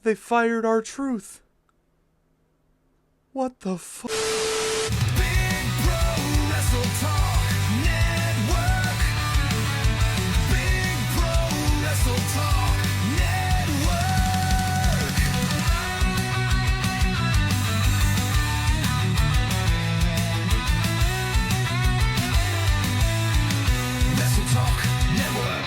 They fired R-Truth. What the fuck? Big Bro Wrestle Talk Network. Big Bro Wrestle Talk Network. Wrestle Talk Network.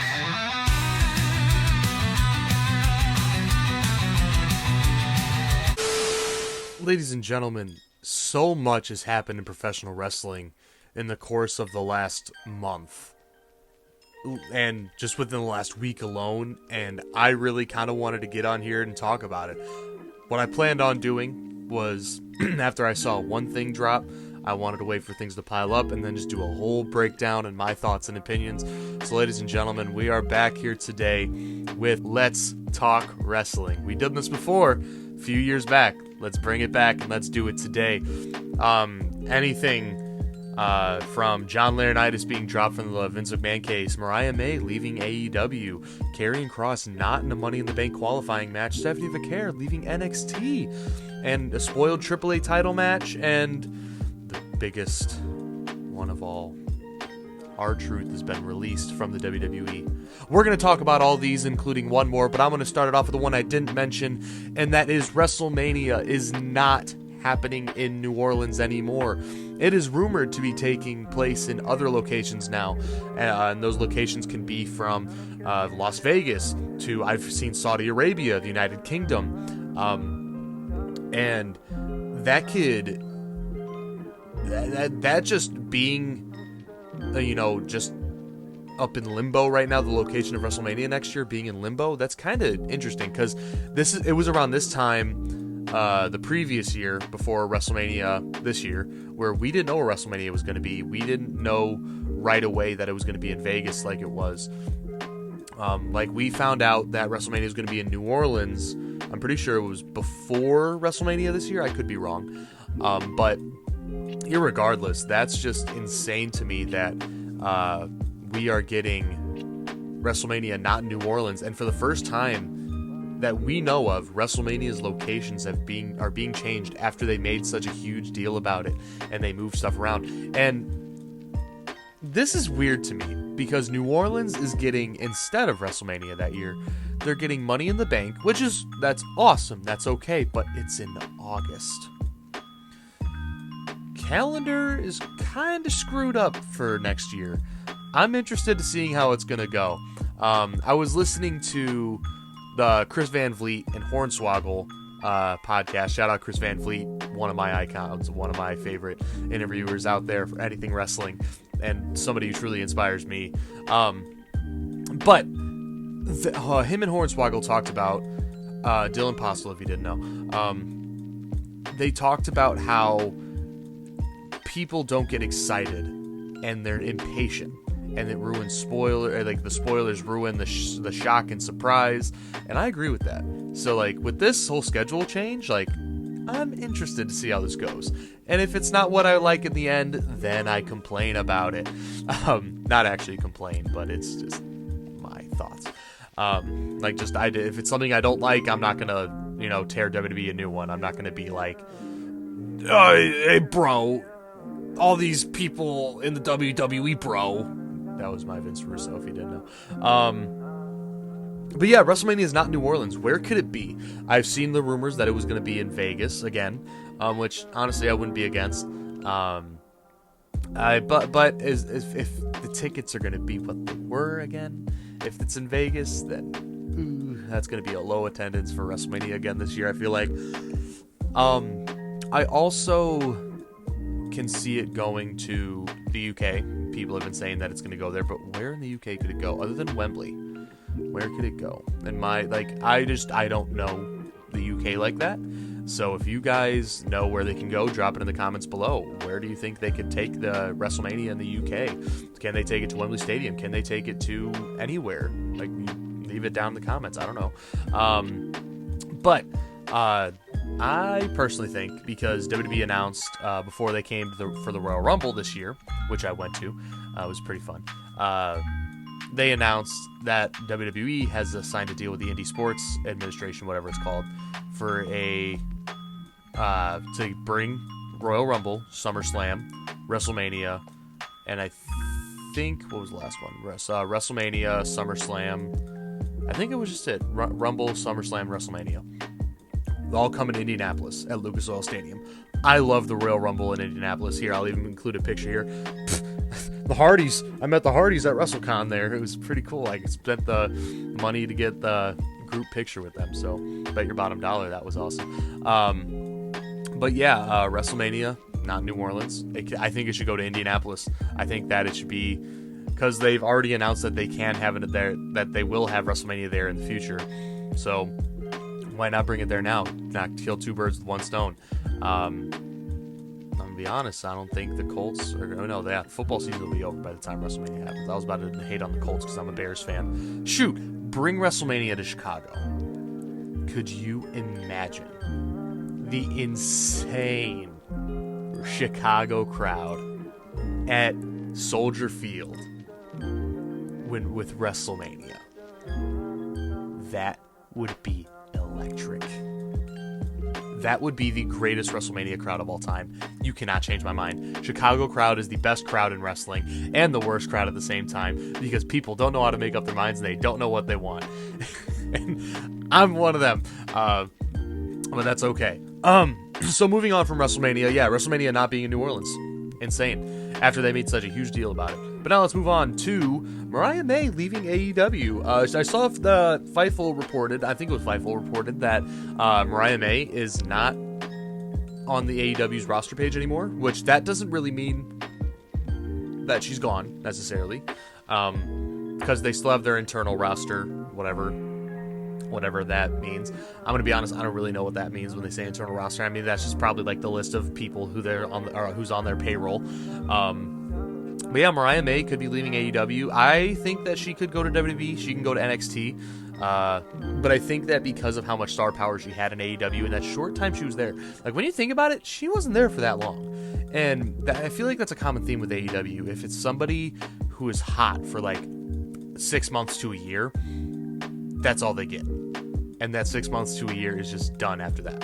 Ladies and gentlemen, so much has happened in professional wrestling in the course of the last month. And just within the last week alone, and I really kind of wanted to get on here and talk about it. What I planned on doing was, after I saw one thing drop, I wanted to wait for things to pile up and then just do a whole breakdown and my thoughts and opinions. So ladies and gentlemen, we are back here today with Let's Talk Wrestling. We did this before, a few years back. Let's bring it back and let's do it today. Anything from John Laurinaitis being dropped from the Vince McMahon case, Mariah May leaving AEW, Karrion Kross not in a Money in the Bank qualifying match, Stephanie Vaquer leaving NXT, and a spoiled AAA title match, and the biggest one of all, R-Truth has been released from the WWE. We're going to talk about all these, including one more, but I'm going to start it off with the one I didn't mention, and that is WrestleMania is not happening in New Orleans anymore. It is rumored to be taking place in other locations now, and those locations can be from Las Vegas to, I've seen Saudi Arabia, the United Kingdom, and that could, that just being, just up in limbo right now, the location of WrestleMania next year being in limbo, that's kind of interesting, because it was around this time the previous year before WrestleMania this year where we didn't know where WrestleMania was going to be. We didn't know right away that it was going to be in Vegas like it was. We found out that WrestleMania was going to be in New Orleans. I'm pretty sure it was before WrestleMania this year. I could be wrong. But irregardless, that's just insane to me that we are getting WrestleMania not in New Orleans, and for the first time that we know of, WrestleMania's locations are being changed after they made such a huge deal about it and they moved stuff around. And this is weird to me because New Orleans is getting, instead of WrestleMania that year, they're getting Money in the Bank, that's awesome, that's okay, but it's in August. Calendar is kind of screwed up for next year. I'm interested to seeing how it's going to go. I was listening to the Chris Van Vliet and Hornswoggle podcast. Shout out Chris Van Vliet, one of my icons, one of my favorite interviewers out there for anything wrestling, and somebody who truly inspires me. But him and Hornswoggle talked about Dylan Postle, if you didn't know. They talked about how people don't get excited and they're impatient, and it ruins the spoilers ruin the shock and surprise, and I agree with that. So with this whole schedule change, I'm interested to see how this goes, and if it's not what I like in the end, then I complain about it. Not actually complain, but it's just my thoughts. If it's something I don't like, I'm not gonna tear WWE a new one. I'm not gonna be like, hey bro, all these people in the WWE, bro. That was my Vince Russo, if you didn't know. But yeah, WrestleMania is not in New Orleans. Where could it be? I've seen the rumors that it was going to be in Vegas again, which honestly I wouldn't be against. But if the tickets are going to be what they were again, if it's in Vegas, then that's going to be a low attendance for WrestleMania again this year, I feel like. I also can see it going to the UK. People have been saying that it's going to go there, but where in the UK could it go other than Wembley? Where could it go? And I don't know the UK like that. So if you guys know where they can go, drop it in the comments below. Where do you think they could take the WrestleMania in the UK? Can they take it to Wembley Stadium? Can they take it to anywhere? Leave it down in the comments. I don't know. But I personally think, because WWE announced before they came for the Royal Rumble this year, which I went to, it was pretty fun. they announced that WWE has signed a deal with the Indie Sports Administration, whatever it's called, for to bring Royal Rumble, SummerSlam, WrestleMania, and I think, what was the last one? WrestleMania, SummerSlam. I think it was just it. Rumble, SummerSlam, WrestleMania. They all come in Indianapolis at Lucas Oil Stadium. I love the Royal Rumble in Indianapolis. Here, I'll even include a picture here. The Hardys. I met the Hardys at WrestleCon there. It was pretty cool. I spent the money to get the group picture with them. So, bet your bottom dollar. That was awesome. But yeah, WrestleMania, not New Orleans. I think it should go to Indianapolis. I think that it should be, because they've already announced that they can have it there, that they will have WrestleMania there in the future. So, why not bring it there now? Not kill two birds with one stone. I'm gonna be honest, I don't think the Colts are. Oh no, the football season will be over by the time WrestleMania happens. I was about to hate on the Colts because I'm a Bears fan. Shoot, bring WrestleMania to Chicago. Could you imagine the insane Chicago crowd at Soldier Field with WrestleMania? That would be electric. That would be the greatest WrestleMania crowd of all time. You cannot change my mind. Chicago crowd is the best crowd in wrestling and the worst crowd at the same time, because people don't know how to make up their minds and they don't know what they want. And I'm one of them. But that's okay. So moving on from WrestleMania, WrestleMania not being in New Orleans. Insane. After they made such a huge deal about it. But now let's move on to Mariah May leaving AEW. I saw the Fightful reported, I think it was Fightful reported, that Mariah May is not on the AEW's roster page anymore, which that doesn't really mean that she's gone, necessarily. Because they still have their internal roster, whatever that means. I'm gonna be honest, I don't really know what that means when they say internal roster. I mean, that's just probably like the list of people who they're on, or who's on their payroll. But yeah, Mariah May could be leaving AEW. I think that she could go to WWE. She can go to NXT. But I think that because of how much star power she had in AEW in that short time she was there, like when you think about it, she wasn't there for that long. And I feel like that's a common theme with AEW. If it's somebody who is hot for like 6 months to a year, that's all they get. And that 6 months to a year is just done after that.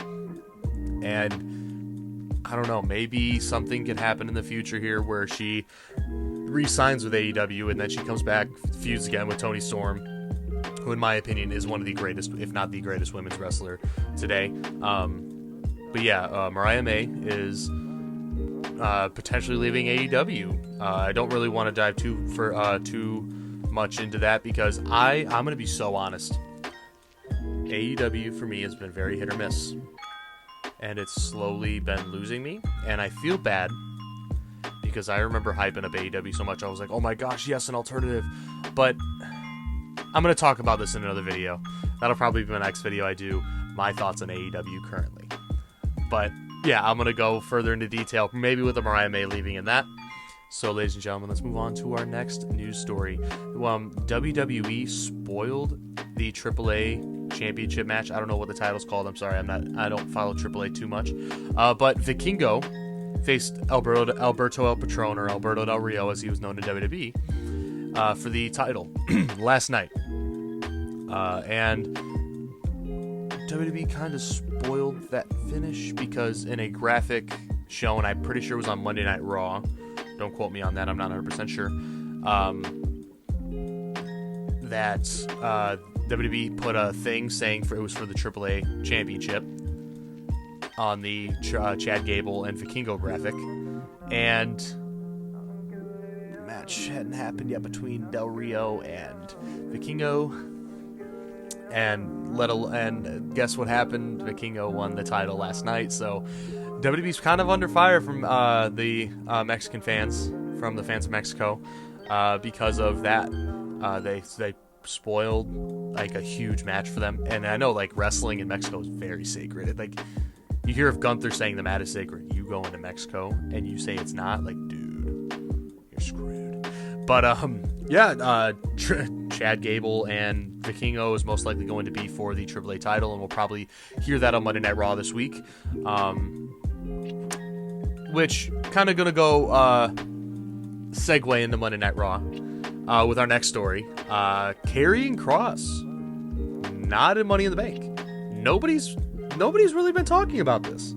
And I don't know, maybe something can happen in the future here where she re-signs with AEW and then she comes back, feuds again with Toni Storm, who in my opinion is one of the greatest, if not the greatest women's wrestler today. But yeah, Mariah May is potentially leaving AEW. I don't really want to dive too much into that because I'm going to be so honest. AEW for me has been very hit or miss. And it's slowly been losing me. And I feel bad because I remember hyping up AEW so much. I was like, oh my gosh, yes, an alternative. But I'm going to talk about this in another video. That'll probably be my next video I do, my thoughts on AEW currently. But yeah, I'm going to go further into detail, maybe with the Mariah May leaving in that. So, ladies and gentlemen, let's move on to our next news story. WWE spoiled the AAA championship match. I don't know what the title's called. I'm sorry. I don't follow AAA too much. But Vikingo faced Alberto El Patron, or Alberto Del Rio, as he was known in WWE, for the title last night. And WWE kind of spoiled that finish because in a graphic shown, I'm pretty sure it was on Monday Night Raw. Don't quote me on that. I'm not 100% sure. That WWE put a thing saying it was for the AAA championship on the Chad Gable and Vikingo graphic, and the match hadn't happened yet between Del Rio and Vikingo, and guess what happened? Vikingo won the title last night, so WWE's kind of under fire from the Mexican fans, from the fans of Mexico, because of that. They spoiled like a huge match for them, and I know like wrestling in Mexico is very sacred. Like you hear of Gunther saying the mat is sacred, you go into Mexico and you say it's not, like dude, you're screwed. But Chad Gable and Vikingo is most likely going to be for the AAA title, and we'll probably hear that on Monday Night Raw this week. Which kind of gonna go segue into Monday Night Raw. with our next story. Karrion Kross, not in Money in the Bank. Nobody's really been talking about this.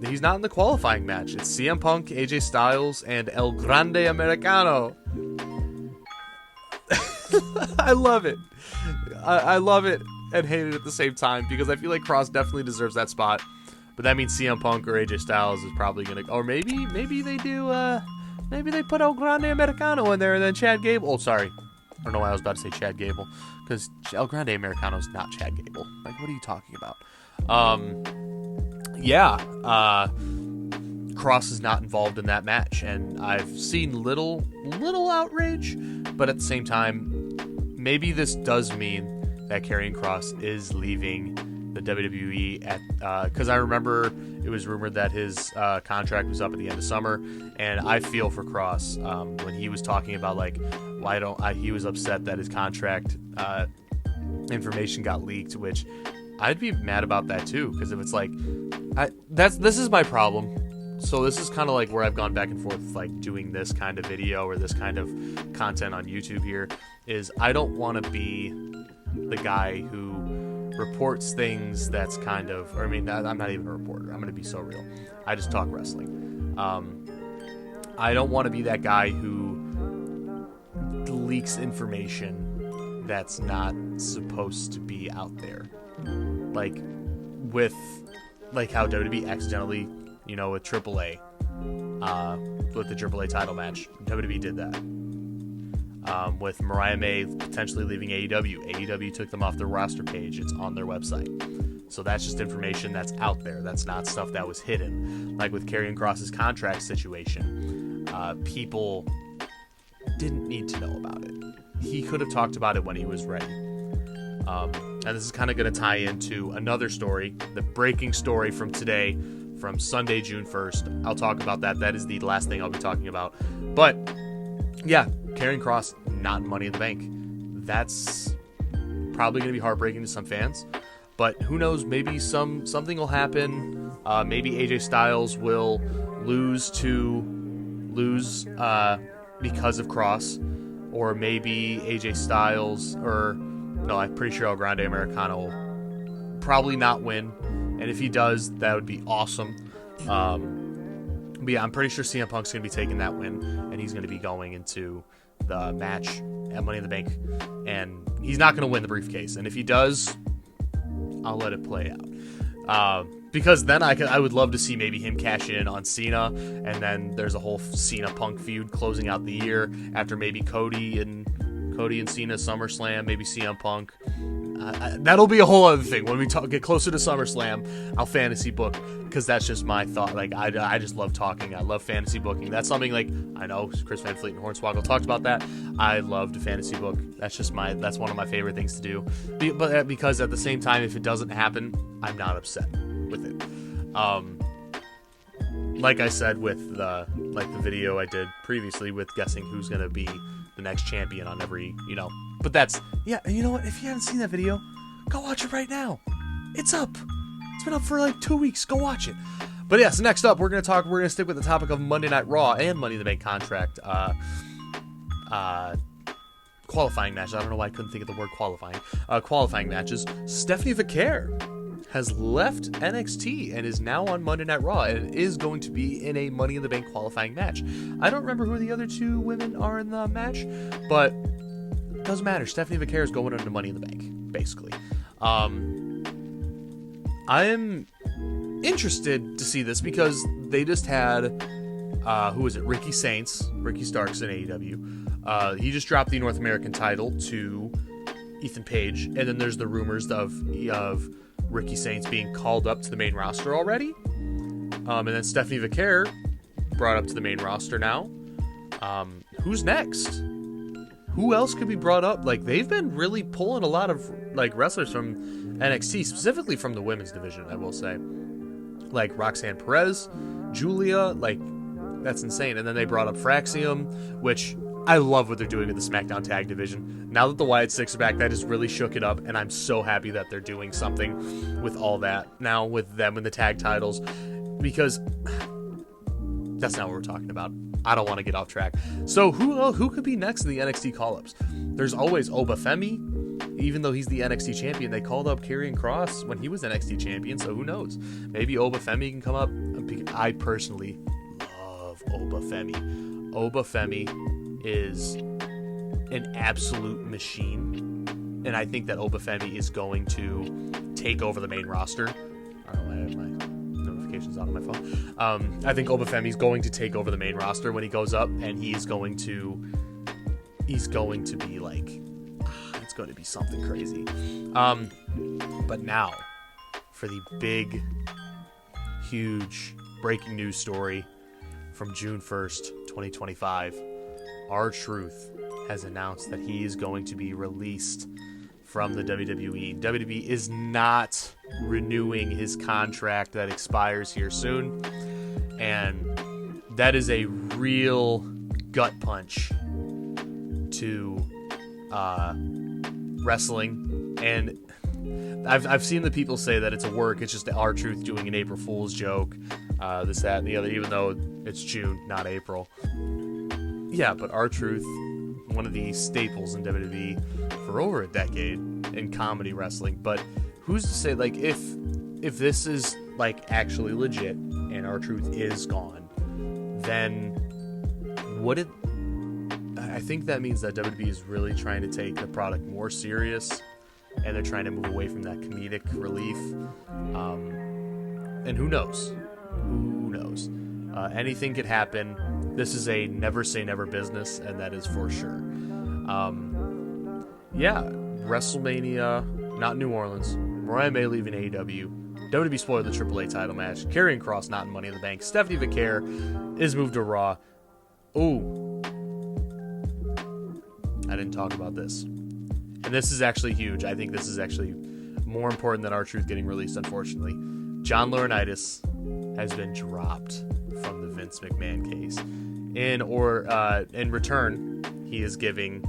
He's not in the qualifying match. It's CM Punk, AJ Styles, and El Grande Americano. I love it. I love it and hate it at the same time because I feel like Kross definitely deserves that spot. But that means CM Punk or AJ Styles is probably gonna, or maybe they do. Maybe they put El Grande Americano in there and then Chad Gable. Oh, sorry, I don't know why I was about to say Chad Gable because El Grande Americano is not Chad Gable. Like, what are you talking about? Kross is not involved in that match, and I've seen little outrage, but at the same time, maybe this does mean that Karrion Kross is leaving the WWE because I remember it was rumored that his contract was up at the end of summer, and I feel for Kross when he was talking about like he was upset that his contract information got leaked, which I'd be mad about that too, because if it's like this is my problem. So this is kind of like where I've gone back and forth with like doing this kind of video or this kind of content on YouTube here is I don't want to be the guy who reports things that's kind of, or I mean, I'm not even a reporter. I'm going to be so real. I just talk wrestling. I don't want to be that guy who leaks information that's not supposed to be out there. Like with like how WWE accidentally, with AAA, with the AAA title match, WWE did that. With Mariah May potentially leaving AEW, AEW took them off their roster page. It's on their website. So that's just information that's out there. That's not stuff that was hidden. Like with Karrion Kross's contract situation, people didn't need to know about it. He could have talked about it when he was ready. And this is kind of going to tie into another story, the breaking story from today, from Sunday, June 1st. I'll talk about that. That is the last thing I'll be talking about. But, yeah, Karrion Kross, not Money in the Bank. That's probably going to be heartbreaking to some fans. But who knows, maybe something will happen. Maybe AJ Styles will lose because of Kross. Or maybe AJ Styles, no, I'm pretty sure El Grande Americano will probably not win. And if he does, that would be awesome. But yeah, I'm pretty sure CM Punk's going to be taking that win, and he's going to be going into the match at Money in the Bank, and he's not going to win the briefcase. And if he does, I'll let it play out. Because then I would love to see maybe him cash in on Cena, and then there's a whole Cena Punk feud closing out the year after maybe Cody and Cena SummerSlam, maybe CM Punk. That'll be a whole other thing. When we get closer to SummerSlam, I'll fantasy book, because that's just my thought. Like, I just love talking. I love fantasy booking. That's something, like, I know Chris Van Fleet and Hornswoggle talked about that. I love to fantasy book. That's one of my favorite things to do. But because at the same time, if it doesn't happen, I'm not upset with it. Like I said with the video I did previously with guessing who's going to be the next champion on every, but that's, yeah, and you know what, if you haven't seen that video, go watch it right now. It's up. It's been up for like 2 weeks. Go watch it. But yeah, so next up, we're going to stick with the topic of Monday Night Raw and Money in the Bank contract, qualifying matches. I don't know why I couldn't think of the word qualifying matches. Stephanie Vaquer has left NXT and is now on Monday Night Raw and is going to be in a Money in the Bank qualifying match. I don't remember who the other two women are in the match, but it doesn't matter. Stephanie Vaquer is going into Money in the Bank, basically. I am interested to see this because they just had, who is it? Ricky Starks in AEW. He just dropped the North American title to Ethan Page, and then there's the rumors of Ricky Saints being called up to the main roster already. And then Stephanie Vaquer brought up to the main roster now. Who's next? Who else could be brought up? Like, they've been really pulling a lot of like wrestlers from NXT, specifically from the women's division, I will say. Like Roxanne Perez, Julia, like, that's insane. And then they brought up Fraxium, which I love what they're doing with the SmackDown Tag Division. Now that the Wyatt Six are back, that has really shook it up, and I'm so happy that they're doing something with all that now with them in the tag titles, because that's not what we're talking about. I don't want to get off track. So who could be next in the NXT call-ups? There's always Obafemi. Even though he's the NXT champion, they called up Karrion Kross when he was NXT champion, so who knows? Maybe Obafemi can come up. I personally love Obafemi. Obafemi is an absolute machine, and I think that Obafemi is going to take over the main roster. I don't know why I have my notifications on my phone. I think Obafemi is going to take over the main roster when he goes up, and he's going to be like, it's going to be something crazy. But now for the big, huge breaking news story from June 1st, 2025. R-Truth has announced that he is going to be released from the WWE. WWE is not renewing his contract that expires here soon, and that is a real gut punch to wrestling. And I've seen the people say that it's a work, it's just the R-Truth doing an April Fool's joke, this, that, and the other, even though it's June, not April. Yeah, but R-Truth, one of the staples in WWE for over a decade in comedy wrestling. But who's to say, like, if this is like actually legit and R-Truth is gone, then I think that means that WWE is really trying to take the product more serious, and they're trying to move away from that comedic relief. And who knows? Anything could happen. This is a never say never business, and that is for sure. WrestleMania, not New Orleans. Mariah May leaving AEW. WWE spoiled the AAA title match. Karrion Kross not in Money in the Bank. Stephanie Vicaire is moved to Raw. Ooh. I didn't talk about this. And this is actually huge. I think this is actually more important than R-Truth getting released, unfortunately. John Laurinaitis has been dropped from the Vince McMahon case. In return, he is giving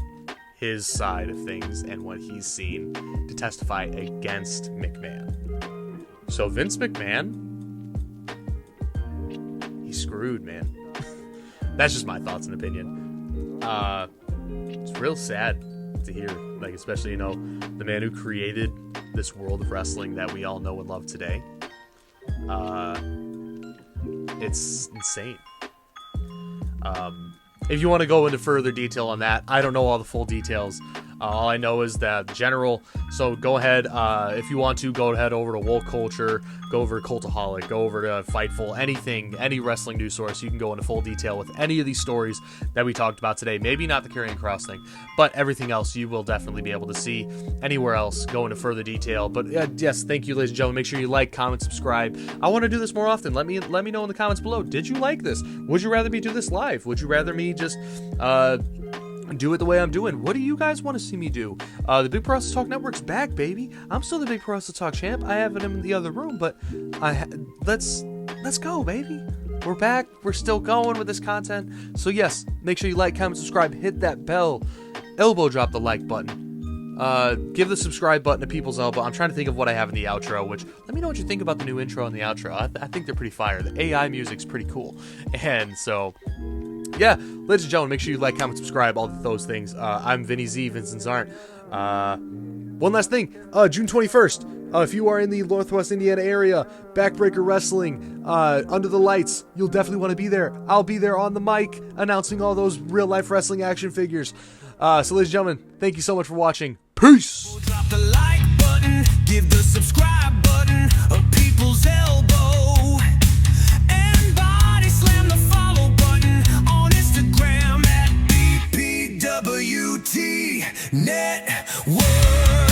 his side of things and what he's seen to testify against McMahon. So Vince McMahon, he's screwed, man. That's just my thoughts and opinion. It's real sad to hear, like, especially, the man who created this world of wrestling that we all know and love today. It's insane. If you want to go into further detail on that, I don't know all the full details. All I know is that the general. So go ahead, if you want to, go ahead over to Woke Culture, go over to Cultaholic, go over to Fightful, anything, any wrestling news source. You can go into full detail with any of these stories that we talked about today. Maybe not the Karrion Kross thing, but everything else you will definitely be able to see anywhere else. Go into further detail. But yes, thank you, ladies and gentlemen. Make sure you like, comment, subscribe. I want to do this more often. Let me know in the comments below. Did you like this? Would you rather me do this live? Would you rather me just do it the way I'm doing? What do you guys want to see me do? The Big Pro Wrestling Talk Network's back, baby. I'm still the Big Pro Wrestling Talk champ. I have him in the other room, but let's go, baby. We're back. We're still going with this content. So yes, make sure you like, comment, subscribe, hit that bell, elbow drop the like button. Give the subscribe button a people's elbow. I'm trying to think of what I have in the outro, which, let me know what you think about the new intro and the outro. I think they're pretty fire. The AI music's pretty cool. And so, yeah, ladies and gentlemen, make sure you like, comment, subscribe, all those things. I'm Vinny Z, Vincent's Aren't. One last thing, June 21st, if you are in the Northwest Indiana area, Backbreaker Wrestling, Under the Lights, you'll definitely want to be there. I'll be there on the mic, announcing all those real-life wrestling action figures. So, ladies and gentlemen, thank you so much for watching. Peace! Drop the like button, give the subscribe button a people's elbow, and body slam the follow button on Instagram at BPWT Network.